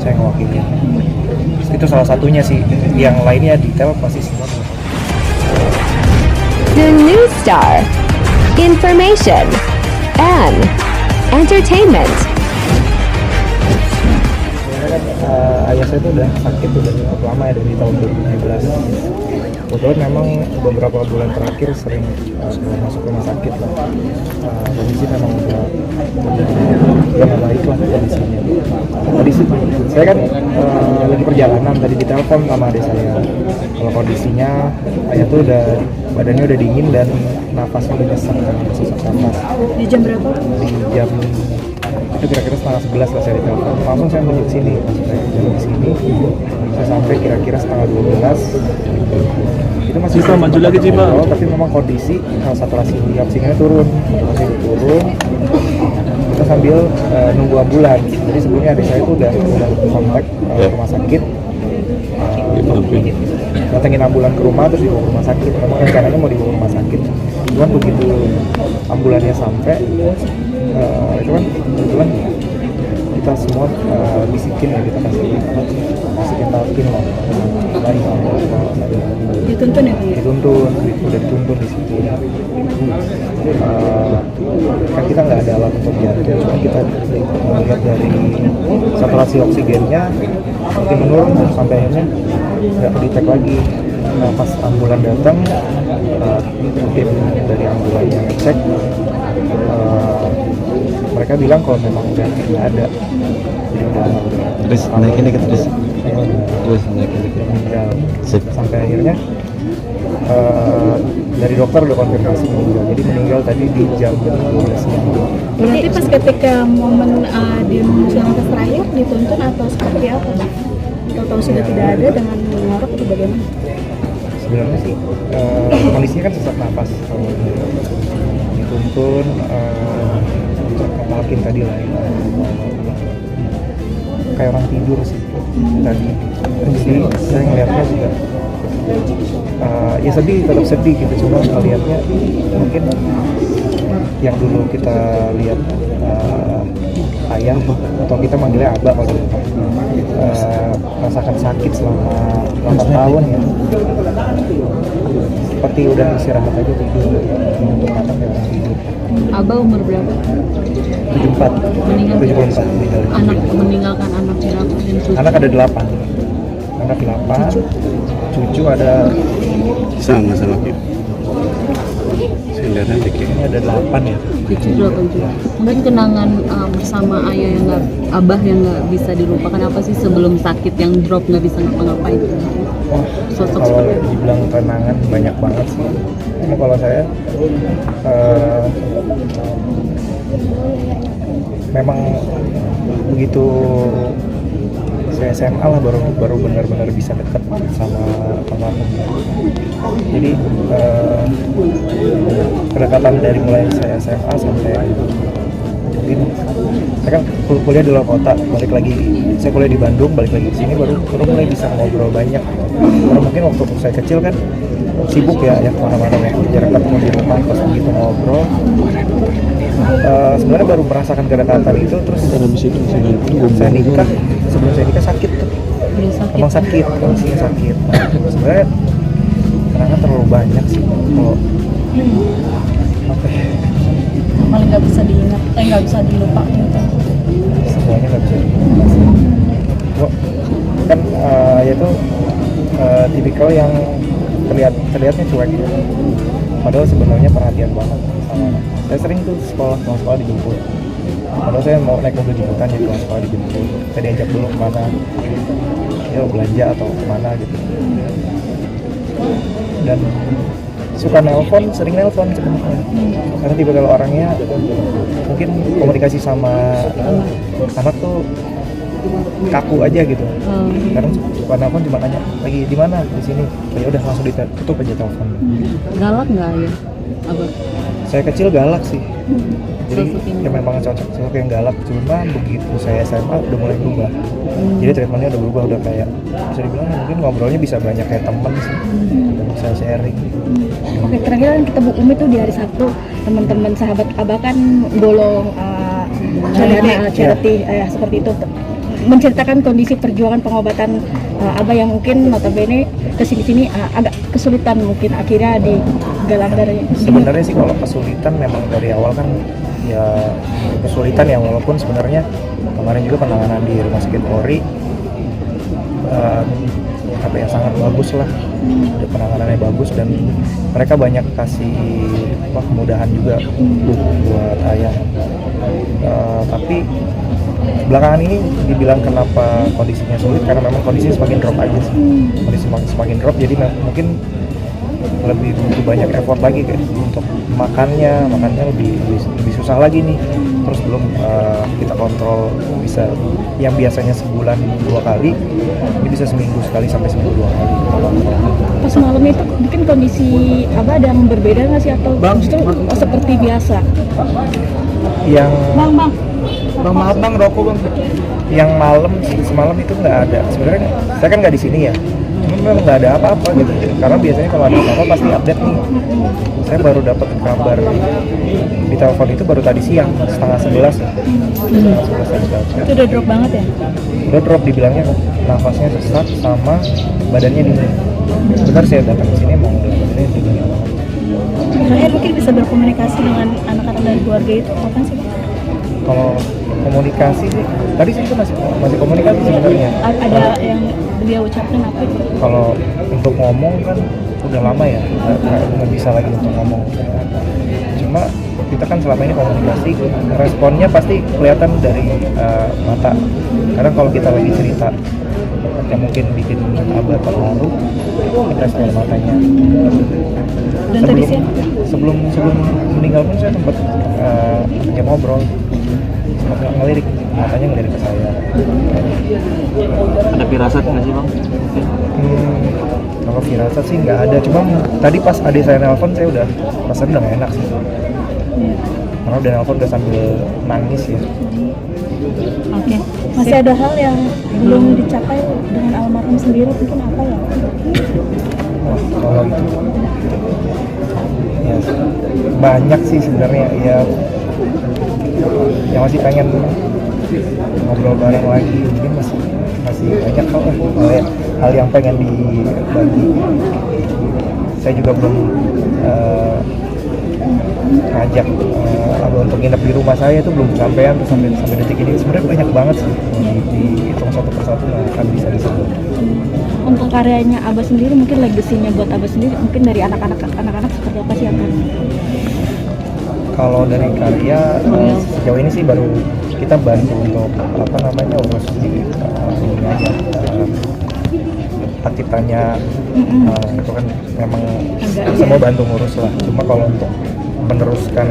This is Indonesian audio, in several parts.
saya ngewakilin. Itu salah satunya sih, yang lainnya detail pasti semua. The News Star, information and entertainment. Kan ayah saya tuh udah sakit udah cukup lama ya, dari tahun 2017. Kebetulan memang beberapa bulan terakhir sering masuk rumah sakit lah. Kondisi memang udah nggak baik lah kondisinya. Tadi saya kan lagi perjalanan, tadi ditelepon sama adik saya kalau kondisinya ayah tuh udah badannya udah dingin dan nafasnya udah sesak nafas. Di jam berapa? Di jam itu kira-kira setengah 11 lah saya ditelepon. Langsung saya menuju ke sini, saya jalan ke sini. Saya sampai kira-kira setengah 12. Itu masih Cima, maju lagi Cima. Tapi memang kondisi saturasi oksigennya turun. Kita sambil nunggu ambulans. Jadi sebelumnya adik saya itu udah kontak rumah sakit. Datengin ambulan ke rumah terus dibawa ke rumah sakit. Memang rencananya mau dibawa ke rumah sakit. Cuman begitu ambulannya sampai, itu kan kebetulan kita semua bisikin ya, kita kasih talkin lah. Dituntun ya Pak? Dituntun, udah dituntun di situ. Kan kita nggak ada alat untuk jantung, cuma kita melihat dari saturasi oksigennya makin menurun sampai akhirnya nggak dicek lagi. Nah, pas ambulan datang, tim dari ambulan yang ngecek, mereka bilang kalau memang udah nggak ada. Jadi udah Terus naikin dikit terus naikin dikit. meninggal. Sampai akhirnya dari dokter udah konfirmasi meninggal. Jadi meninggal tadi di jam 12 siang. Berarti pas ketika momen dia mengusung nafas terakhir dituntun atau seperti apa? Atau sudah tidak ada dengan mengorok atau bagaimana? Sebenarnya sih kondisinya kan sesak nafas. Kalau dituntun ngetalkin tadi lah, kayak orang tidur sih tadi. Jadi saya ngeliatnya juga ya sedih, tetap sedih gitu. Cuma ngeliatnya mungkin yang dulu kita lihat ayah atau kita manggilnya abah kalau dulu, rasakan sakit selama 8 tahun ya, seperti udah istirahat aja tidur untuk mata kayak orang tidur. Abah umur berapa? 74. Meninggal 74 meninggal. Anak meninggalkan anak berapa dan cucu? Anak ada 8. Anak 8. Cucu ada Sama kita. Saya lihatnya dikit. ini ada 8 ya. Cucu 8 juga. Mungkin kenangan bersama ayah yang nggak, abah yang nggak bisa dilupakan apa sih sebelum sakit yang drop nggak bisa ngapa-ngapain? Wah, Sosok kalau seperti apa? dibilang kenangan banyak banget sih. Ini kalau saya memang begitu saya SMA lah baru benar-benar bisa dekat sama almarhum. Jadi kedekatan dari mulai saya SMA sampai mungkin saya kan kuliah di luar kota, balik lagi saya kuliah di Bandung, balik lagi ke sini baru mulai bisa ngobrol banyak. Karena mungkin waktu saya kecil kan sibuk ya kemana-mana ya, jarang ketemu di rumah. Pas begitu ngobrol, sebenarnya baru merasakan kedekatan itu. Terus saya nikah, sebelum saya nikah sakit tuh, emang sakit, kondisinya sakit. Sebenarnya kenangan terlalu banyak sih kalau apa ya, Malah nggak bisa diingat, nggak bisa dilupakan gitu. semuanya nggak bisa diingat. Kan ya tuh tipikal yang terlihatnya cuek, padahal sebenarnya perhatian banget sama anak. Saya sering tuh pulang sekolah dijemput, padahal saya mau naik mobil jemputan ya, pulang sekolah dijemput, saya diajak dulu kemana ya, belanja atau kemana gitu. Dan suka sering nelpon sebenarnya, karena tipikal orangnya mungkin komunikasi sama anak tuh kaku aja gitu. Karena suka nelpon cuma nanya lagi di mana, di sini, ya udah langsung ditutup aja telepon. Galak nggak ya, abah? Saya kecil galak sih, jadi Sosok yang ya memang cocok sosok yang galak. Cuma begitu saya SMA udah mulai berubah, jadi treatmentnya udah berubah, udah kayak bisa dibilang mungkin ngobrolnya bisa banyak kayak temen sih, udah bisa sharing. Oke, terakhir kan kita Bu Umi tuh di hari Sabtu, teman-teman sahabat abah kan bolong dana charity ya seperti itu. menceritakan kondisi perjuangan pengobatan Abah yang mungkin notabene kesini-sini agak kesulitan, mungkin akhirnya digalang dari Sebenarnya sih kalau kesulitan memang dari awal kan ya kesulitan ya, walaupun sebenarnya kemarin juga penanganan di Rumah Sakit Polri apa ya sangat bagus lah, penanganannya bagus dan mereka banyak kasih kemudahan juga buat ayah. Tapi belakangan ini dibilang kenapa kondisinya sulit karena memang kondisinya semakin drop aja sih, kondisi semakin drop, jadi mungkin lebih butuh banyak effort lagi kayak untuk makannya lebih susah lagi nih. Terus belum kita kontrol, bisa yang biasanya sebulan 2 kali ini bisa seminggu sekali sampai seminggu 2 kali kita kontrol. Pas malam itu mungkin kondisi Abah ada yang berbeda nggak sih atau justru seperti biasa? Yang Bang, maaf bang, rokok bang. Yang malam semalam itu nggak ada. Sebenarnya saya kan nggak di sini ya, cuma memang nggak ada apa-apa gitu. Karena biasanya kalau ada apa-apa pasti update nih. Saya baru dapat kabar di telepon itu baru tadi siang, 10:30 ya. 10:30 itu udah drop banget ya? udah drop, dibilangnya nafasnya sesak sama badannya dingin. Benar, saya datang ke sini mau badannya dingin banget. Terakhir mungkin bisa berkomunikasi dengan anak-anak dan keluarga itu kapan sih? Kalau komunikasi sih tadi sih itu masih komunikasi sebenarnya. Ada yang beliau ucapkan apa itu? Kalau untuk ngomong kan udah lama ya, nggak bisa lagi untuk ngomong. Cuma kita kan selama ini komunikasi, responnya pasti kelihatan dari mata. Karena kalau kita lagi cerita yang mungkin bikin Abah terharu, respon matanya. Dan tadi sih sebelum meninggal pun saya sempat ya ngobrol, sempat ngelirik, matanya ngelirik ke saya. Ada firasat nggak sih bang? Kalau firasat sih nggak ada, cuma tadi pas adik saya nelpon saya udah rasanya udah nggak enak sih. Karena udah nelpon udah sambil nangis ya. Oke. Masih ada hal yang belum dicapai dengan almarhum sendiri, mungkin apa ya? Kalau itu ya banyak sih sebenarnya ya, yang masih pengen ngobrol bareng lagi, mungkin masih banyak hal yang pengen dibagi. Saya juga belum ngajak Abah untuk nginep di rumah saya, itu belum kesampaian tuh sampai detik ini. Sebenarnya banyak banget sih, dihitung satu persatu nggak akan bisa disebut. Untuk karyanya Abah sendiri, mungkin legasinya buat Abah sendiri, mungkin dari anak-anak seperti apa sih akan? Kalau dari karya sejauh ini sih baru kita bantu untuk urus di ini aja, hak ciptanya. Itu kan memang semua bantu ngurus lah. Cuma kalau untuk meneruskan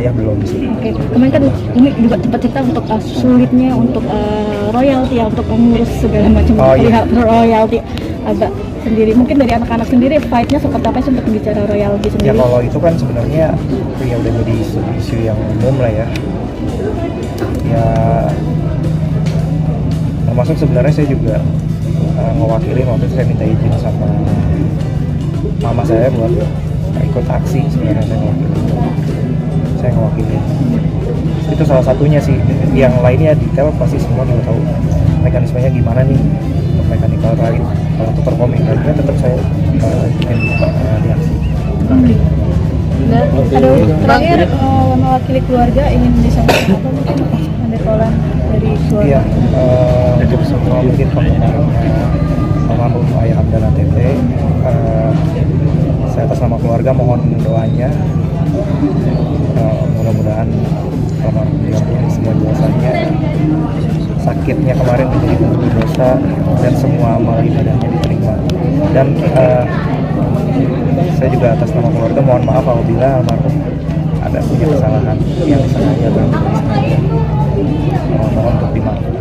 ayah belum sih. Oke, kemarin kan ini juga sempat cerita untuk sulitnya untuk royalti ya, untuk mengurus segala macam pihak royalti Abah sendiri. Mungkin dari anak-anak sendiri fight-nya seperti apa sih untuk bicara royalti sendiri? Ya kalau itu kan sebenarnya ya udah jadi isu yang umum lah ya. Ya termasuk sebenarnya saya juga ngewakilin, waktu itu saya minta izin sama mama saya buat ikut aksi. Sebenarnya saya ngewakilin. Itu salah satunya sih. Yang lainnya detail pasti semua juga tahu mekanismenya gimana nih untuk mechanical ride. Kalau untuk performing ride-nya tetap saya bikin di aksi. Aduh, terakhir mewakili keluarga ingin disampaikan apa mungkin pendekolan dari keluarga? Iya, untuk semua mungkin pengenarnya almarhum Ayah Hamdana Tete, saya atas nama keluarga mohon doanya, mudah-mudahan almarhum diampuni semua dosanya, sakitnya kemarin menjadi pembunuh dosa, dan semua amal ibadahnya diterima. Dan saya juga atas nama keluarga mohon maaf apabila almarhum ada punya kesalahan yang disengaja atau tidak disengaja, mohon untuk dimaafkan.